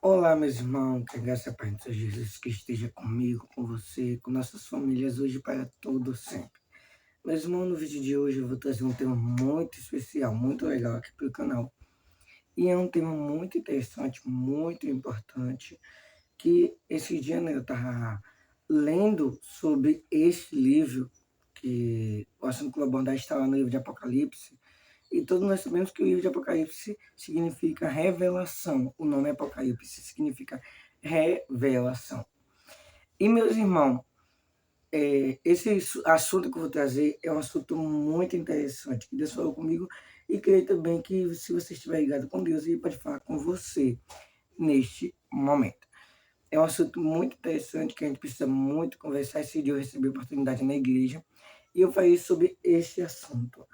Olá, meus irmãos, que a graça e a paz do Senhor Jesus que esteja comigo, com você, com nossas famílias, hoje para todo sempre. Meus irmãos, no vídeo de hoje eu vou trazer um tema muito especial, muito legal aqui para o canal. E é um tema muito interessante, muito importante, que esse dia, né, eu estava lendo sobre este livro, que o assunto que eu vou abordar está lá no livro de Apocalipse, e todos nós sabemos que o livro de Apocalipse significa revelação. O nome Apocalipse significa revelação. E, meus irmãos, esse assunto que eu vou trazer é um assunto muito interessante, que Deus falou comigo, e creio também que, se você estiver ligado com Deus, Ele pode falar com você neste momento. É um assunto muito interessante que a gente precisa muito conversar. Esse dia eu recebi a oportunidade na igreja e eu falei sobre esse assunto.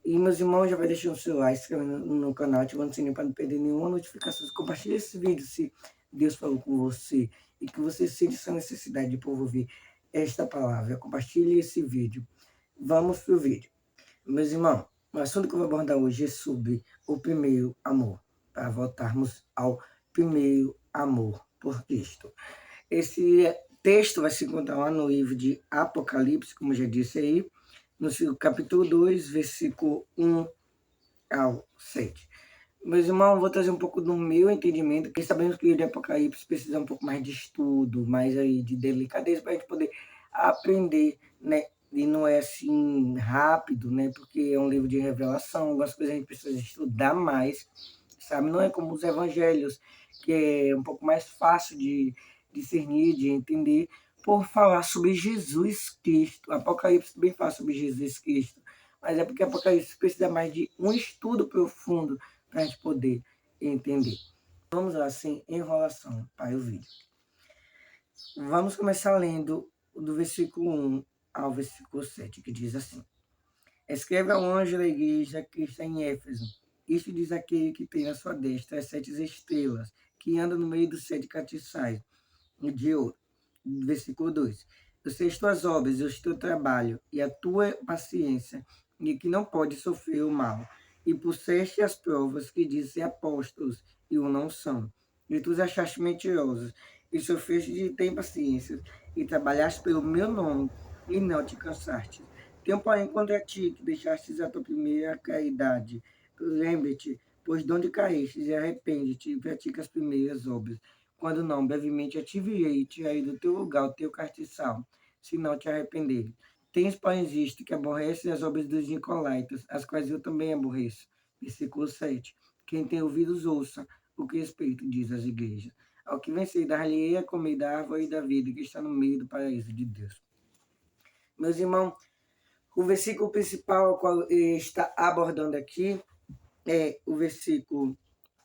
E, meus irmãos, já vai deixando o seu like, se inscrevendo no canal, ativando o sininho para não perder nenhuma notificação. Compartilhe esse vídeo se Deus falou com você e que você sente essa necessidade de ouvir esta palavra. Compartilhe esse vídeo. Vamos para o vídeo. Meus irmãos, o assunto que eu vou abordar hoje é sobre o primeiro amor, para voltarmos ao primeiro amor por Cristo. Esse texto vai se encontrar lá no livro de Apocalipse, como já disse aí, no capítulo 2, versículo 1 ao 7. Meus irmãos, vou trazer um pouco do meu entendimento, porque sabemos que o livro de Apocalipse precisa um pouco mais de estudo, mais aí de delicadeza, para a gente poder aprender, né? E não é assim rápido, né? Porque é um livro de revelação, algumas coisas a gente precisa estudar mais, sabe? Não é como os evangelhos, que é um pouco mais fácil de discernir, de entender, por falar sobre Jesus Cristo. Apocalipse também fala sobre Jesus Cristo, mas é porque Apocalipse precisa mais de um estudo profundo para a gente poder entender. Vamos lá, sem enrolação, para o vídeo. Vamos começar lendo do versículo 1 ao versículo 7, que diz assim: Escreve ao anjo da igreja que está em Éfeso. Isto diz aquele que tem na sua destra as 7 estrelas, que anda no meio dos 7 castiçais de ouro. Versículo 2. Eu sei as tuas obras, o teu trabalho e a tua paciência, e que não pode sofrer o mal. E puseste as provas que dizem apóstolos, e o não são. E tu os achaste mentirosos, e sofreste de ter paciência, e trabalhaste pelo meu nome, e não te cansaste. Tenho, porém, contra ti, que deixastes a tua primeira caridade. Lembre-te, pois de onde caíste, e arrepende-te, e pratica as primeiras obras. Quando não, brevemente eu te virei e tirarei do teu lugar o teu castiçal, se não te arrepender. Tens, porém, visto que aborreces as obras dos nicolaítas, as quais eu também aborreço. Versículo 7. Quem tem ouvidos, ouça o que o Espírito diz às igrejas. Ao que vencer, dar-lhe-ei a comer da árvore da vida que está no meio do paraíso de Deus. Meus irmãos, o versículo principal ao qual ele está abordando aqui é o versículo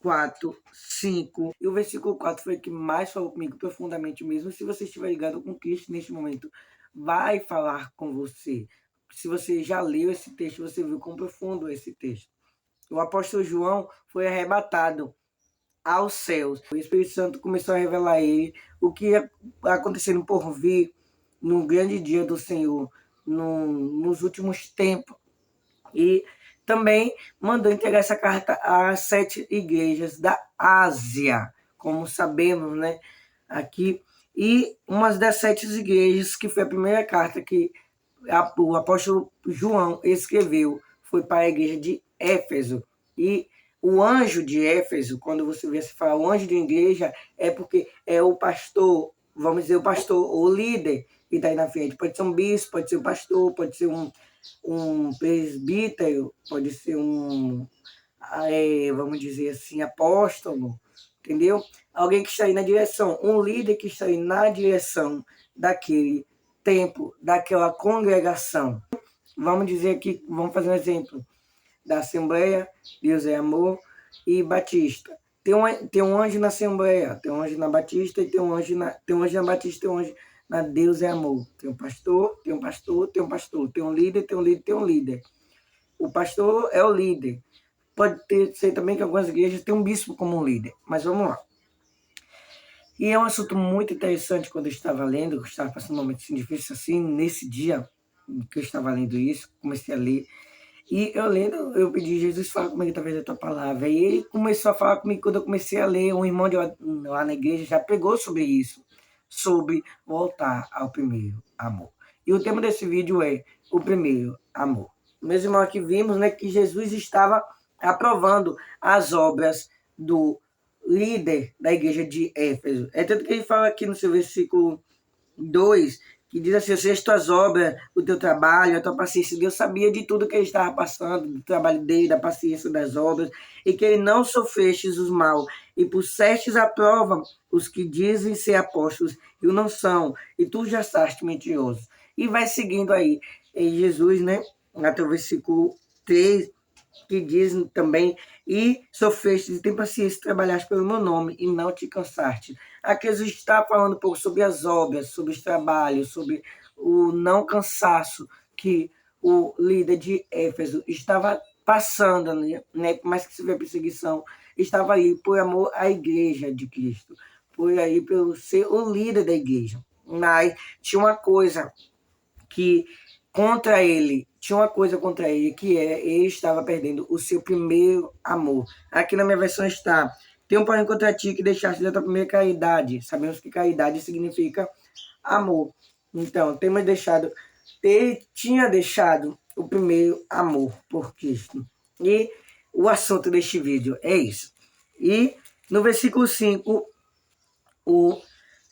4, 5. E o versículo 4 foi o que mais falou comigo profundamente mesmo. Se você estiver ligado com Cristo neste momento, vai falar com você. Se você já leu esse texto, você viu quão profundo é esse texto. O apóstolo João foi arrebatado aos céus. O Espírito Santo começou a revelar a ele o que ia acontecendo por vir no grande dia do Senhor, nos últimos tempos. E também mandou entregar essa carta às 7 igrejas da Ásia, como sabemos, né? Aqui. E uma das 7 igrejas, que foi a primeira carta que o apóstolo João escreveu, foi para a igreja de Éfeso. E o anjo de Éfeso, quando você vê se falar o anjo de uma igreja, é porque é o pastor, vamos dizer, o pastor, o líder que está aí na frente. Pode ser um bispo, pode ser um pastor, pode ser um presbítero, pode ser vamos dizer assim, apóstolo, entendeu? Alguém que está aí na direção, um líder que está aí na direção daquele tempo, daquela congregação. Vamos dizer aqui, vamos fazer um exemplo da Assembleia, Deus é Amor e Batista. Tem um anjo na Assembleia, tem um anjo na Batista, e tem um anjo na Batista, tem um anjo na Deus é Amor. Tem um pastor, tem um pastor, tem um pastor, tem um líder, tem um líder, tem um líder. O pastor é o líder. Pode ser também que algumas igrejas têm um bispo como um líder, mas vamos lá. E é um assunto muito interessante. Quando eu estava lendo, eu estava passando um momento difícil assim, nesse dia que eu estava lendo isso, comecei a ler, E eu lendo, eu pedi, Jesus, fala comigo através da tua palavra. E ele começou a falar comigo quando eu comecei a ler. Um irmão lá na igreja já pregou sobre isso, sobre voltar ao primeiro amor. E o tema desse vídeo é o primeiro amor. Meus irmãos, aqui vimos, né, que Jesus estava aprovando as obras do líder da igreja de Éfeso. É tanto que ele fala aqui no seu versículo 2, que diz assim: se as tuas obras, o teu trabalho, a tua paciência, Deus sabia de tudo que ele estava passando, do trabalho dele, da paciência das obras, e que ele não sofrestes os mal, e pusestes à prova os que dizem ser apóstolos e o não são, e tu já estás mentiroso. E vai seguindo aí, em Jesus, né, até o versículo 3, que dizem também, e sofreste e tem paciência, trabalhaste pelo meu nome e não te cansaste. Aqui Jesus está falando um pouco sobre as obras, sobre os trabalhos, sobre o não cansaço que o líder de Éfeso estava passando, né? Por mais que se vê perseguição, estava aí por amor à igreja de Cristo, por aí pelo ser o líder da igreja. Mas tinha uma coisa que tinha uma coisa contra ele, que é, ele estava perdendo o seu primeiro amor. Aqui na minha versão está: tem um porém contra ti que deixaste da tua primeira caridade. Sabemos que caridade significa amor. Então, ele tinha deixado o primeiro amor por Cristo. E o assunto deste vídeo é isso. E no versículo 5, o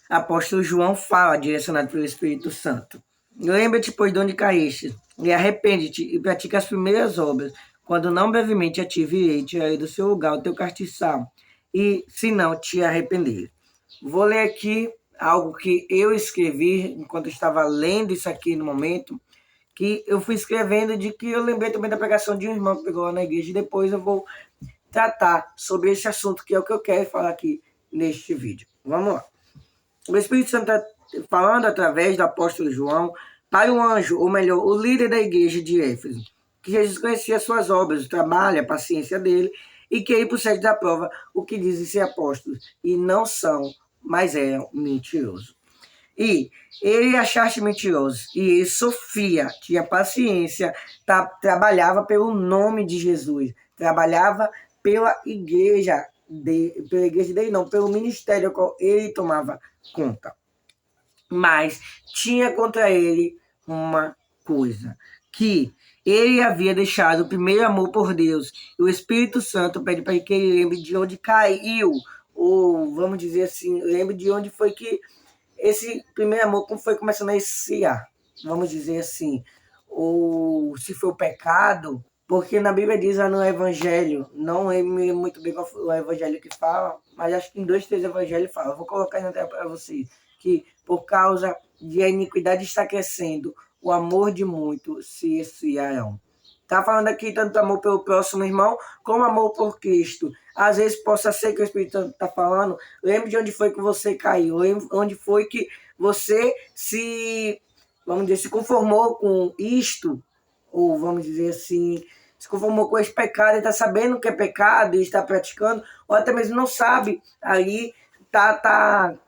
apóstolo João fala, direcionado pelo Espírito Santo: lembra-te, pois, de onde caíste, e arrepende-te e pratica as primeiras obras, quando não brevemente a ti virei, tirarei do seu lugar o teu castiçal, e se não te arrepender. Vou ler aqui algo que eu escrevi enquanto estava lendo isso aqui no momento, que eu fui escrevendo, de que eu lembrei também da pregação de um irmão que pegou lá na igreja, e depois eu vou tratar sobre esse assunto, que é o que eu quero falar aqui neste vídeo. Vamos lá. O Espírito Santo está falando através do apóstolo João para o anjo, ou melhor, o líder da igreja de Éfeso, que Jesus conhecia as suas obras, o trabalho, a paciência dele, e que ele procede da prova o que dizem ser apóstolos, e não são, mas eram mentirosos. E ele achaste mentiroso, e ele sofria, tinha paciência, trabalhava pelo nome de Jesus, trabalhava pela igreja dele, não, pelo ministério ao qual ele tomava conta. Mas tinha contra ele uma coisa, que ele havia deixado o primeiro amor por Deus. E o Espírito Santo pede para que ele lembre de onde caiu, ou vamos dizer assim, lembre de onde foi que esse primeiro amor foi começando a esfriar, vamos dizer assim. Ou se foi o pecado, porque na Bíblia diz lá no Evangelho, não é muito bem qual o Evangelho que fala, mas acho que em 2, 3 Evangelhos fala. Eu vou colocar aí na tela para vocês, que por causa de a iniquidade está crescendo, o amor de muitos se esfriarão. Está falando aqui tanto amor pelo próximo irmão, como amor por Cristo. Às vezes possa ser que o Espírito Santo está falando, lembre de onde foi que você caiu, lembre onde foi que você vamos dizer, se conformou com isto, ou vamos dizer assim, se conformou com esse pecado e está sabendo que é pecado e está praticando, ou até mesmo não sabe, aí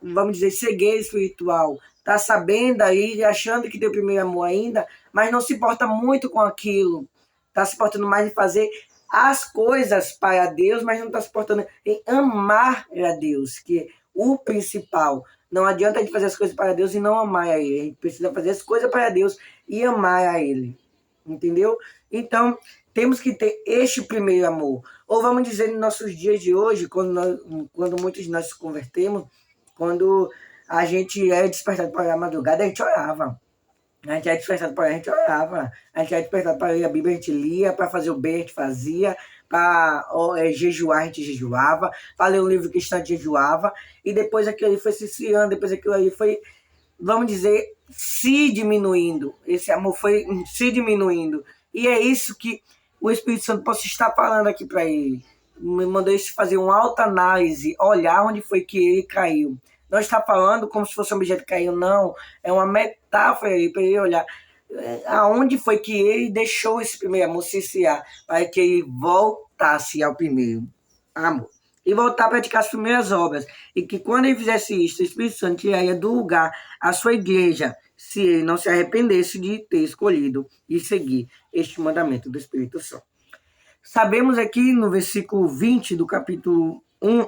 vamos dizer, cegueira espiritual, está sabendo aí, achando que tem o primeiro amor ainda, mas não se importa muito com aquilo, está se portando mais em fazer as coisas para Deus, mas não está se portando em amar a Deus, que é o principal. Não adianta a gente fazer as coisas para Deus e não amar a Ele. A gente precisa fazer as coisas para Deus e amar a Ele. Entendeu? Então, temos que ter este primeiro amor. Ou vamos dizer, nos nossos dias de hoje, quando muitos de nós se convertemos, quando a gente é despertado para a madrugada, a gente orava. A gente era despertado para a gente orava. A gente era despertado para ler a Bíblia, a gente lia. Para fazer o bem, a gente fazia. Para jejuar, a gente jejuava. Para ler um livro cristão, a gente jejuava. E depois aquilo ali foi se esfriando. Depois aquilo ali foi, vamos dizer, se diminuindo. Esse amor foi se diminuindo. E é isso que o Espírito Santo possa estar falando aqui para ele. Me mandou ele fazer uma autoanálise, olhar onde foi que ele caiu. Não está falando como se fosse um objeto que caiu, não. É uma metáfora aí para ele olhar aonde foi que ele deixou esse primeiro amor se esfriar, para que ele voltasse ao primeiro amor. e voltar a praticar as primeiras obras. E que quando ele fizesse isso, o Espírito Santo tiraria do lugar a sua igreja, se ele não se arrependesse de ter escolhido e seguir este mandamento do Espírito Santo. Sabemos aqui no versículo 20 do capítulo 1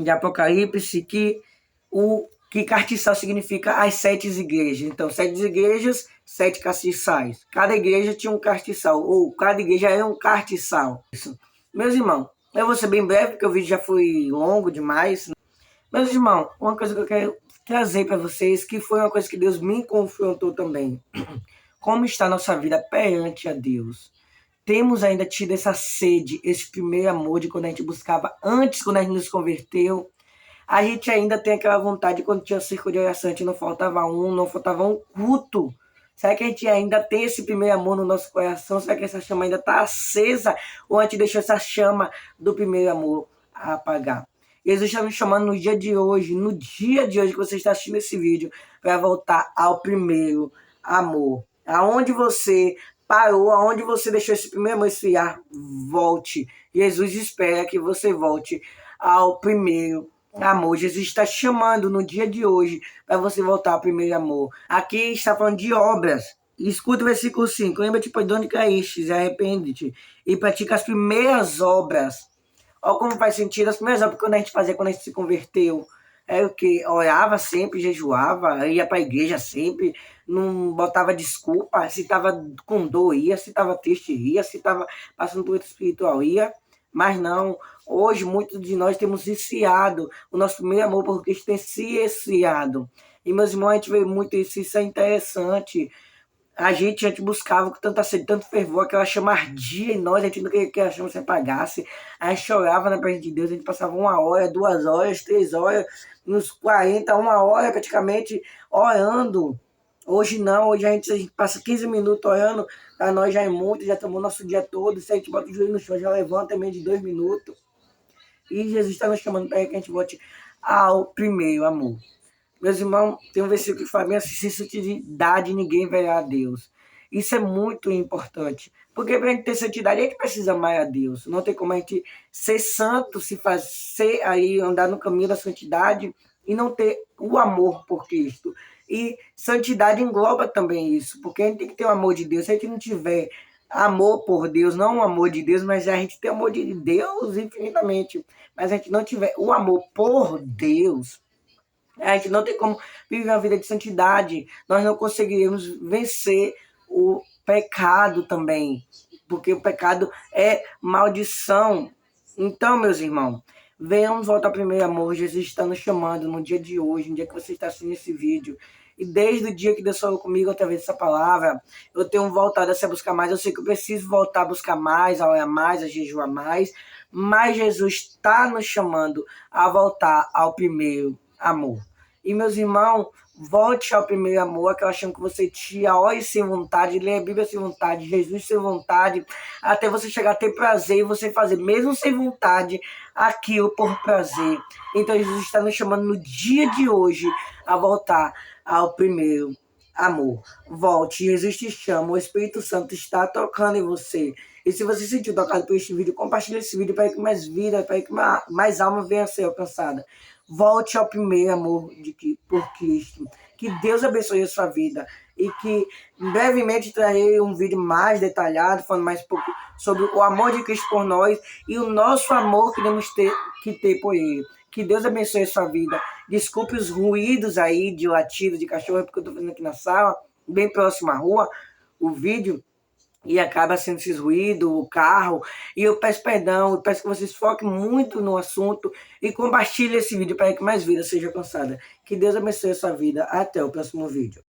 de Apocalipse que castiçal significa as 7 igrejas. Então, 7 igrejas, 7 castiçais. Cada igreja tinha um castiçal, ou cada igreja era um castiçal. Isso. Meus irmãos, eu vou ser bem breve, porque o vídeo já foi longo demais. Meus irmãos, uma coisa que eu quero trazer para vocês, que foi uma coisa que Deus me confrontou também. Como está a nossa vida perante a Deus? Temos ainda tido essa sede, esse primeiro amor de quando a gente buscava antes, quando a gente nos converteu. A gente ainda tem aquela vontade, quando tinha círculo de oração, a gente não faltava um culto. Será que a gente ainda tem esse primeiro amor no nosso coração? Será que essa chama ainda está acesa? Ou a gente deixou essa chama do primeiro amor apagar? Jesus está nos chamando no dia de hoje que você está assistindo esse vídeo, para voltar ao primeiro amor. Aonde você parou, aonde você deixou esse primeiro amor esfriar, volte. Jesus espera que você volte ao primeiro amor. Jesus está chamando no dia de hoje para você voltar ao primeiro amor. Aqui está falando de obras. Escuta o versículo 5. Lembra-te, pois, de onde caíste, arrepende-te e pratica as primeiras obras. Olha como faz sentido as primeiras obras que a gente fazia quando a gente se converteu. É o que? Orava sempre, jejuava, ia para a igreja sempre, não botava desculpa. Se estava com dor, ia. Se estava triste, ia. Se estava passando por outro espiritual, ia. Mas não, hoje muitos de nós temos esfriado o nosso primeiro amor por Cristo tem se esfriado. E meus irmãos, a gente vê muito isso é interessante. A gente buscava com tanta sede, tanto fervor, aquela chama ardia em nós, a gente não queria que a chama se apagasse. A gente chorava na presença de Deus, a gente passava 1 hora, 2 horas, 3 horas, uns 40, 1 hora praticamente orando. Hoje não, hoje a gente passa 15 minutos orando, para nós já é muito, já tomou nosso dia todo. Se a gente bota o joelho no chão, já levanta também de 2 minutos. E Jesus está nos chamando para que a gente volte ao primeiro amor. Meus irmãos, tem um versículo que fala bem assim: sem santidade ninguém verá a Deus. Isso é muito importante. Porque para a gente ter santidade, a gente precisa amar a Deus. Não tem como a gente ser santo, se fazer aí, andar no caminho da santidade e não ter o amor por Cristo. E santidade engloba também isso, porque a gente tem que ter o amor de Deus. Se a gente não tiver amor por Deus, não o amor de Deus, mas a gente tem amor de Deus infinitamente, mas a gente não tiver o amor por Deus, a gente não tem como viver uma vida de santidade. Nós não conseguiremos vencer o pecado também, porque o pecado é maldição. Então, meus irmãos, venhamos voltar ao primeiro amor. Jesus está nos chamando no dia de hoje, no dia que você está assistindo esse vídeo. E desde o dia que Deus falou comigo através dessa palavra, eu tenho voltado a se buscar mais. Eu sei que eu preciso voltar a buscar mais, a orar mais, a jejuar mais. Mas Jesus está nos chamando a voltar ao primeiro amor. E, meus irmãos, volte ao primeiro amor, aquela chama que você tinha, ore sem vontade, leia a Bíblia sem vontade, Jesus sem vontade, até você chegar a ter prazer e você fazer, mesmo sem vontade, aquilo por prazer. Então, Jesus está nos chamando no dia de hoje a voltar ao primeiro amor. Volte, Jesus te chama, o Espírito Santo está tocando em você. E se você se sentiu tocado por este vídeo, compartilhe esse vídeo para que mais vida, para que mais alma venha a ser alcançada. Volte ao primeiro amor por Cristo. Que Deus abençoe a sua vida. E que brevemente trarei um vídeo mais detalhado, falando mais um pouco sobre o amor de Cristo por nós e o nosso amor que temos que ter por Ele. Que Deus abençoe a sua vida. Desculpe os ruídos aí de latido de cachorro, porque eu estou fazendo aqui na sala, bem próximo à rua, o vídeo. E acaba sendo esses ruídos, o carro. E eu peço perdão, eu peço que vocês foquem muito no assunto e compartilhem esse vídeo para que mais vida seja alcançada. Que Deus abençoe a sua vida. Até o próximo vídeo.